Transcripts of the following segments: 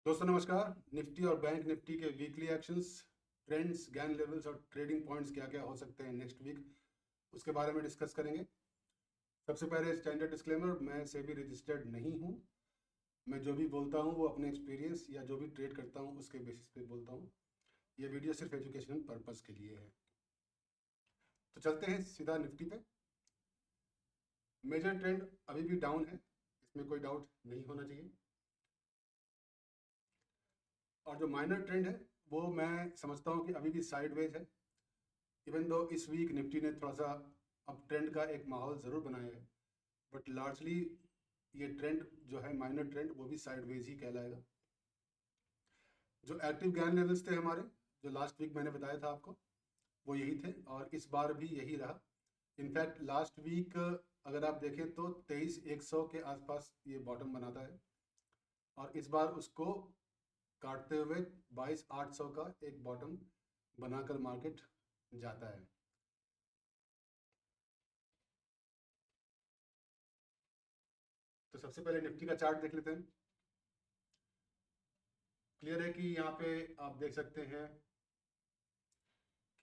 दोस्तों नमस्कार। निफ्टी और बैंक निफ्टी के weekly actions, trends, Gann levels और ट्रेडिंग पॉइंट्स क्या क्या हो सकते हैं नेक्स्ट वीक, उसके बारे में डिस्कस करेंगे। सबसे पहले स्टैंडर्ड डिस्क्लेमर, मैं सेबी रजिस्टर्ड नहीं हूँ। मैं जो भी बोलता हूँ वो अपने एक्सपीरियंस या जो भी ट्रेड करता हूँ उसके बेसिस पे बोलता हूँ। ये वीडियो सिर्फ एजुकेशनल पर्पज़ के लिए है। तो चलते हैं सीधा निफ्टी पे। मेजर ट्रेंड अभी भी डाउन है, इसमें कोई डाउट नहीं होना चाहिए। और जो माइनर ट्रेंड है वो मैं समझता हूँ कि अभी भी साइडवेज है। इवन दो इस वीक निफ्टी ने थोड़ा सा अप ट्रेंड का एक माहौल ज़रूर बनाया है, बट लार्जली ये ट्रेंड जो है माइनर ट्रेंड वो भी साइडवेज ही कहलाएगा। जो एक्टिव गैन लेवल्स थे हमारे, जो लास्ट वीक मैंने बताया था आपको, वो यही थे और इस बार भी यही रहा। इनफैक्ट लास्ट वीक अगर आप देखें तो 23,100 के आसपास ये बॉटम बनाता है और इस बार उसको काटते हुए 22,800 का एक बॉटम बनाकर मार्केट जाता है। तो सबसे पहले निफ्टी का चार्ट देख लेते हैं। क्लियर है कि यहाँ पे आप देख सकते हैं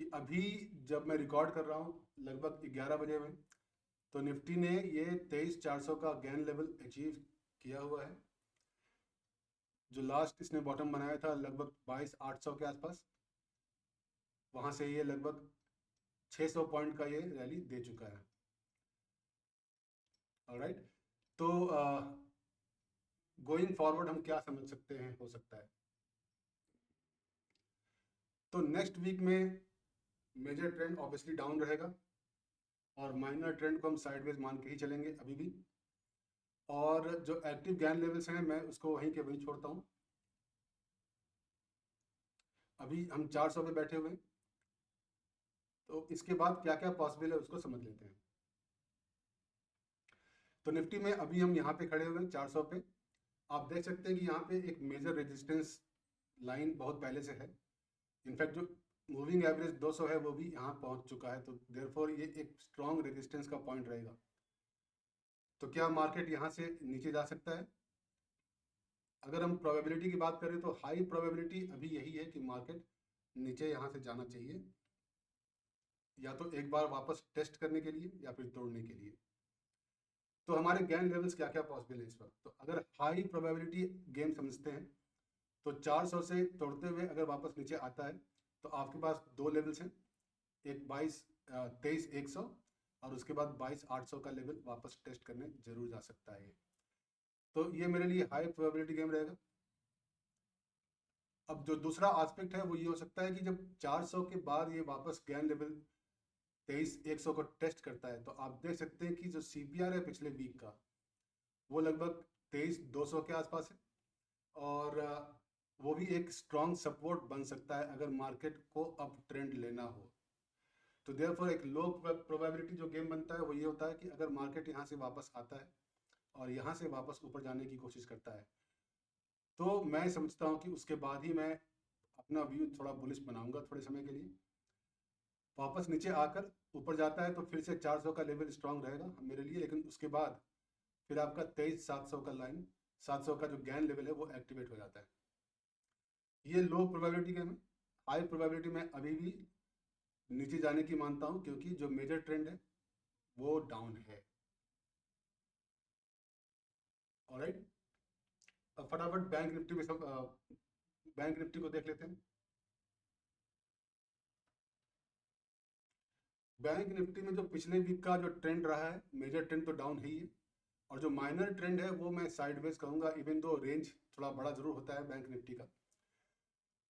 कि अभी जब मैं रिकॉर्ड कर रहा हूँ लगभग 11 बजे में, तो निफ्टी ने ये 23,400 का गैन लेवल अचीव किया हुआ है। जो लास्ट इसने बॉटम बनाया था लगभग 22,800 के आसपास, वहाँ से ये लगभग 600 पॉइंट का ये रैली दे चुका है। ऑलराइट, तो गोइंग फॉरवर्ड हम क्या समझ सकते हैं हो सकता है। तो नेक्स्ट वीक में मेजर ट्रेंड ऑब्वियसली डाउन रहेगा और माइनर ट्रेंड को हम साइडवेज मान के ही चलेंगे अभी भी। और जो एक्टिव गैन लेवल्स हैं मैं उसको वहीं के वहीं छोड़ता हूँ। अभी हम 400 पे बैठे हुए हैं, तो इसके बाद क्या क्या पॉसिबल है उसको समझ लेते हैं। तो निफ्टी में अभी हम यहाँ पे खड़े हुए हैं 400 पे। आप देख सकते हैं कि यहाँ पे एक मेजर रेजिस्टेंस लाइन बहुत पहले से है। इनफैक्ट जो मूविंग एवरेज 200 है वो भी यहाँ पहुँच चुका है, तो देयरफॉर ये एक स्ट्रॉन्ग रेजिस्टेंस का पॉइंट रहेगा। तो क्या मार्केट यहाँ से नीचे जा सकता है? अगर हम प्रोबेबिलिटी की बात करें तो हाई प्रोबेबिलिटी अभी यही है कि मार्केट नीचे यहाँ से जाना चाहिए, या तो एक बार वापस टेस्ट करने के लिए या फिर तोड़ने के लिए। तो हमारे गैन लेवल्स क्या क्या पॉसिबल है इस वक्त। तो अगर हाई प्रोबेबिलिटी गेम समझते हैं तो 400 से तोड़ते हुए अगर वापस नीचे आता है तो आपके पास दो लेवल्स हैं, एक 23,100 और उसके बाद 22,800 का लेवल वापस टेस्ट करने जरूर जा सकता है। तो ये मेरे लिए हाई प्रोबेबिलिटी गेम रहेगा। अब जो दूसरा एस्पेक्ट है वो ये हो सकता है कि जब 400 के बाद ये वापस गैन लेवल 23,100 को टेस्ट करता है, तो आप देख सकते हैं कि जो सीपीआर है पिछले वीक का वो लगभग 23,200 के आसपास है और वो भी एक स्ट्रॉन्ग सपोर्ट बन सकता है अगर मार्केट को अप ट्रेंड लेना हो। तो देयरफॉर एक लो प्रोबेबिलिटी जो गेम बनता है वो ये होता है कि अगर मार्केट यहाँ से वापस आता है और यहाँ से वापस ऊपर जाने की कोशिश करता है, तो मैं समझता हूँ कि उसके बाद ही मैं अपना व्यू थोड़ा बुलिश बनाऊंगा थोड़े समय के लिए। वापस नीचे आकर ऊपर जाता है तो फिर से 400 का लेवल स्ट्रांग रहेगा मेरे लिए, लेकिन उसके बाद फिर आपका 23,700 का लाइन, 700 का जो गैन लेवल है वो एक्टिवेट हो जाता है। ये लो प्रोबेबिलिटी गेम है। हाई प्रोबेबिलिटी में अभी भी नीचे जाने की मानता हूँ क्योंकि जो मेजर ट्रेंड है वो डाउन है। ऑलराइट, अब फटाफट बैंक निफ्टी में सब बैंक निफ्टी को देख लेते हैं। बैंक निफ्टी में जो पिछले वीक का जो ट्रेंड रहा है, मेजर ट्रेंड तो डाउन है ही है और जो माइनर ट्रेंड है वो मैं साइडवेज कहूँगा। इवन दो रेंज थोड़ा बड़ा जरूर होता है बैंक निफ्टी का,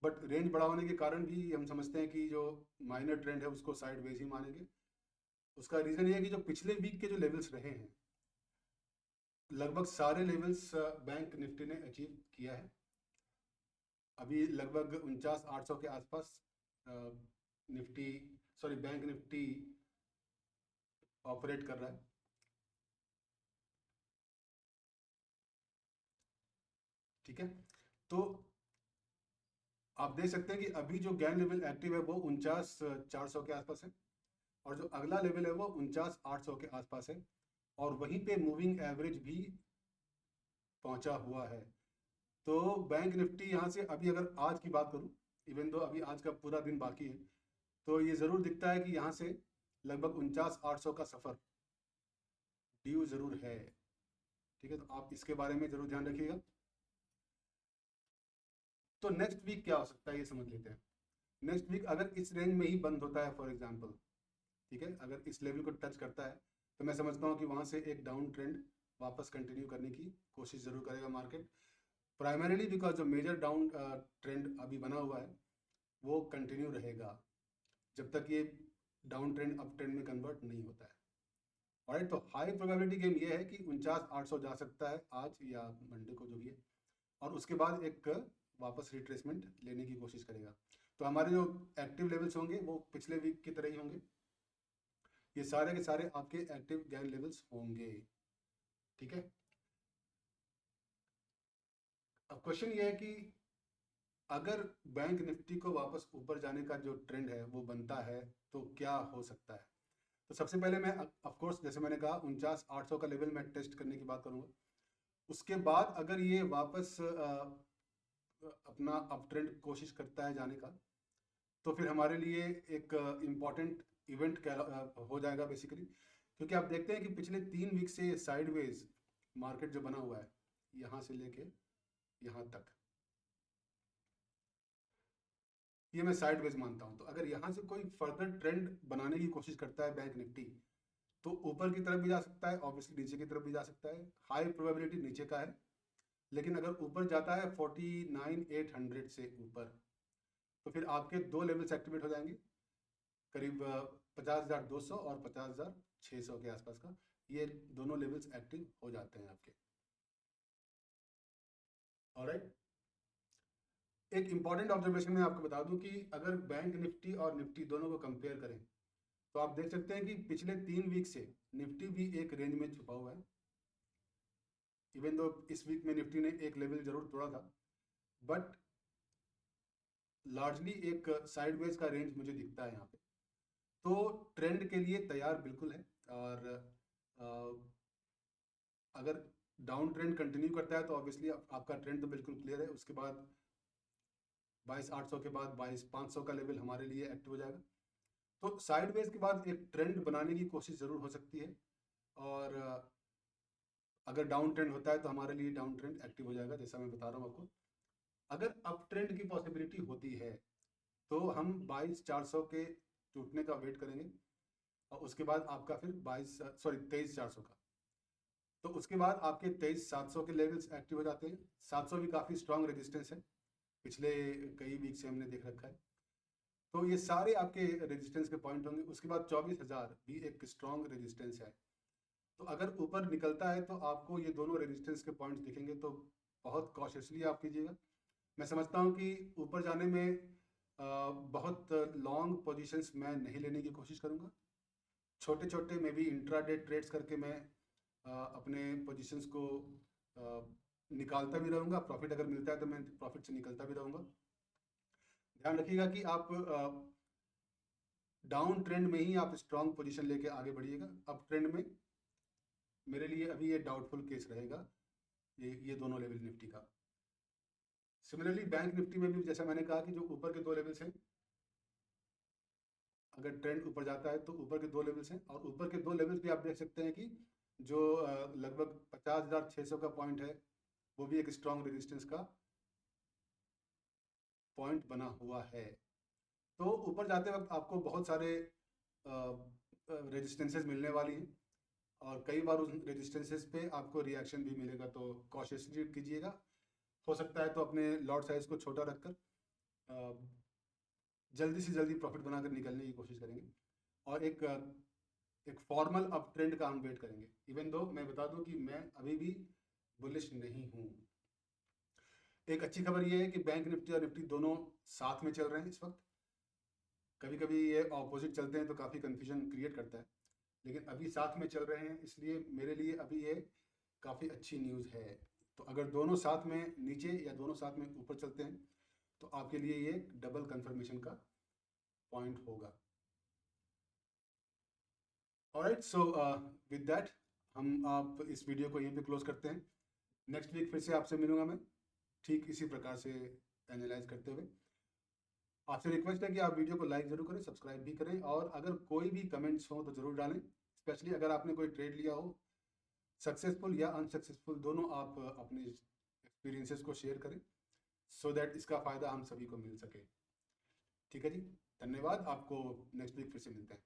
बट रेंज बड़ा होने के कारण भी हम समझते हैं कि जो माइनर ट्रेंड है उसको साइडवेज ही मानेंगे। उसका रीज़न ये है कि जो पिछले वीक के जो लेवल्स रहे हैं, लगभग सारे लेवल्स बैंक निफ्टी ने अचीव किया है। अभी लगभग 49,800 के आसपास Nifty, sorry bank Nifty operate कर रहा है। ठीक है, तो आप देख सकते हैं कि अभी जो गैन लेवल एक्टिव है वो 49,400 के आसपास है और जो अगला लेवल है वो 49,800 के आसपास है और वहीं पे मूविंग एवरेज भी पहुंचा हुआ है। तो बैंक निफ्टी यहाँ से अभी अगर आज की बात करूँ, इवन दो अभी आज का पूरा दिन बाकी है, तो ये ज़रूर दिखता है कि यहाँ से लगभग 49,800 का सफ़र ड्यू ज़रूर है। ठीक है, तो आप इसके बारे में ज़रूर ध्यान रखिएगा। तो नेक्स्ट वीक क्या हो सकता है ये समझ लेते हैं। नेक्स्ट वीक अगर इस रेंज में ही बंद होता है फॉर एग्जांपल, ठीक है, अगर इस लेवल को टच करता है तो मैं समझता हूँ कि वहाँ से एक डाउन ट्रेंड वापस कंटिन्यू करने की कोशिश ज़रूर करेगा मार्केट, प्राइमरीली बिकॉज जो मेजर डाउन ट्रेंड अभी बना हुआ है वो कंटिन्यू रहेगा जब तक ये डाउन ट्रेंड अप ट्रेंड में कन्वर्ट नहीं होता है। ऑलराइट, तो हाई प्रोबेबिलिटी गेम ये है कि 49,800 जा सकता है आज या मंडे को जो भी है, और उसके बाद एक वापस रिट्रेसमेंट लेने की कोशिश करेगा। तो हमारे जो एक्टिव लेवल्स होंगे वो पिछले वीक की तरह ही होंगे, ये सारे के सारे आपके एक्टिव गेन लेवल्स होंगे। ठीक है, अब क्वेश्चन ये है कि अगर बैंक निफ्टी को वापस ऊपर जाने का जो ट्रेंड है वो बनता है तो क्या हो सकता है। तो सबसे पहले मैं ऑफ कोर्स जैसे मैंने कहा 49,800 का लेवल मैं टेस्ट करने की बात करूंगा। उसके बाद अगर ये वापस अपना अप ट्रेंड कोशिश करता है जाने का, तो फिर हमारे लिए एक इम्पॉर्टेंट इवेंट हो जाएगा बेसिकली, क्योंकि आप देखते हैं कि पिछले 3 वीक से साइडवेज मार्केट जो बना हुआ है यहाँ से लेके यहाँ तक, ये मैं साइडवेज मानता हूँ। तो अगर यहाँ से कोई फर्दर ट्रेंड बनाने की कोशिश करता है बैंक निफ्टी, तो ऊपर की तरफ भी जा सकता है, ऑब्वियसली नीचे की तरफ भी जा सकता है। हाई प्रोबेबिलिटी नीचे का है, लेकिन अगर ऊपर जाता है 49,800 से ऊपर, तो फिर आपके दो लेवल्स एक्टिवेट हो जाएंगे, करीब 50,200 और 50,600 के आसपास का, ये दोनों लेवल्स एक्टिव हो जाते हैं आपके। ऑलराइट, एक इंपॉर्टेंट ऑब्जर्वेशन मैं आपको बता दूं कि अगर बैंक निफ्टी और निफ्टी दोनों को कंपेयर करें तो आप देख सकते हैं कि पिछले 3 वीक से निफ्टी भी एक रेंज में छुपा हुआ है। इवन दो इस वीक में निफ्टी ने एक लेवल जरूर तोड़ा था, बट लार्जली एक साइडवेज का रेंज मुझे दिखता है यहाँ पे। तो ट्रेंड के लिए तैयार बिल्कुल है, और अगर डाउन ट्रेंड कंटिन्यू करता है तो ऑब्वियसली आपका ट्रेंड तो बिल्कुल क्लियर है। उसके बाद 22,800 के बाद 22,500 का लेवल हमारे लिए एक्टिव हो जाएगा। तो साइडवेज के बाद एक ट्रेंड बनाने की कोशिश ज़रूर हो सकती है, और अगर डाउन ट्रेंड होता है तो हमारे लिए डाउन ट्रेंड एक्टिव हो जाएगा, जैसा मैं बता रहा हूँ आपको। अगर अप ट्रेंड की पॉसिबिलिटी होती है तो हम 22,400 के टूटने का वेट करेंगे, और उसके बाद आपका फिर 23,400 का, तो उसके बाद आपके 23,700 के लेवल्स एक्टिव हो जाते हैं। 700 भी काफ़ी स्ट्रांग रेजिस्टेंस है, पिछले कई वीक से हमने देख रखा है। तो ये सारे आपके रेजिस्टेंस के पॉइंट होंगे। उसके बाद 24,000 भी एक स्ट्रांग रेजिस्टेंस है। तो अगर ऊपर निकलता है तो आपको ये दोनों रेजिस्टेंस के पॉइंट्स दिखेंगे, तो बहुत कॉशियसली आप कीजिएगा। मैं समझता हूँ कि ऊपर जाने में बहुत लॉन्ग पोजीशंस मैं नहीं लेने की कोशिश करूँगा। छोटे छोटे में भी इंट्राडे ट्रेड्स करके मैं अपने पोजीशंस को निकालता भी रहूँगा। प्रॉफिट अगर मिलता है तो मैं प्रॉफिट से निकलता भी रहूँगा। ध्यान रखिएगा कि आप डाउन ट्रेंड में ही आप स्ट्रांग पोजीशन लेके आगे बढ़िएगा। अप ट्रेंड में मेरे लिए अभी ये डाउटफुल केस रहेगा, ये दोनों लेवल निफ्टी का। सिमिलरली बैंक निफ्टी में भी जैसा मैंने कहा कि जो ऊपर के दो लेवल्स हैं, अगर ट्रेंड ऊपर जाता है तो ऊपर के दो लेवल्स हैं, और ऊपर के दो लेवल्स भी आप देख सकते हैं कि जो लगभग 50,600 का पॉइंट है वो भी एक स्ट्रांग रेजिस्टेंस का पॉइंट बना हुआ है। तो ऊपर जाते वक्त आपको बहुत सारे रेजिस्टेंसेस मिलने वाली हैं, और कई बार उन रेजिस्टेंसेस पे आपको रिएक्शन भी मिलेगा, तो कॉशियसली कीजिएगा। हो सकता है तो अपने लॉट साइज को छोटा रखकर जल्दी से जल्दी प्रॉफिट बनाकर निकलने की कोशिश करेंगे, और एक फॉर्मल अप ट्रेंड का हम वेट करेंगे। इवन दो मैं बता दूं कि मैं अभी भी बुलिश नहीं हूँ। एक अच्छी खबर ये है कि बैंक निफ्टी और निफ्टी दोनों साथ में चल रहे हैं इस वक्त। कभी कभी ये ऑपोजिट चलते हैं तो काफ़ी कन्फ्यूजन क्रिएट करता है, लेकिन अभी साथ में चल रहे हैं, इसलिए मेरे लिए अभी ये काफ़ी अच्छी न्यूज़ है। तो अगर दोनों साथ में नीचे या दोनों साथ में ऊपर चलते हैं तो आपके लिए ये डबल कंफर्मेशन का पॉइंट होगा। ऑलराइट, सो विद दैट हम आप इस वीडियो को यहीं पे क्लोज करते हैं। नेक्स्ट वीक फिर से आपसे मिलूंगा मैं। ठीक इसी प्रकार से एनालाइज करते हुए आपसे रिक्वेस्ट है कि आप वीडियो को लाइक जरूर करें, सब्सक्राइब भी करें, और अगर कोई भी कमेंट्स हो तो ज़रूर डालें। स्पेशली अगर आपने कोई ट्रेड लिया हो, सक्सेसफुल या अनसक्सेसफुल, दोनों आप अपने एक्सपीरियंसेस को शेयर करें, सो दैट इसका फ़ायदा हम सभी को मिल सके। ठीक है जी, धन्यवाद। आपको नेक्स्ट वीक फिर से मिलते हैं।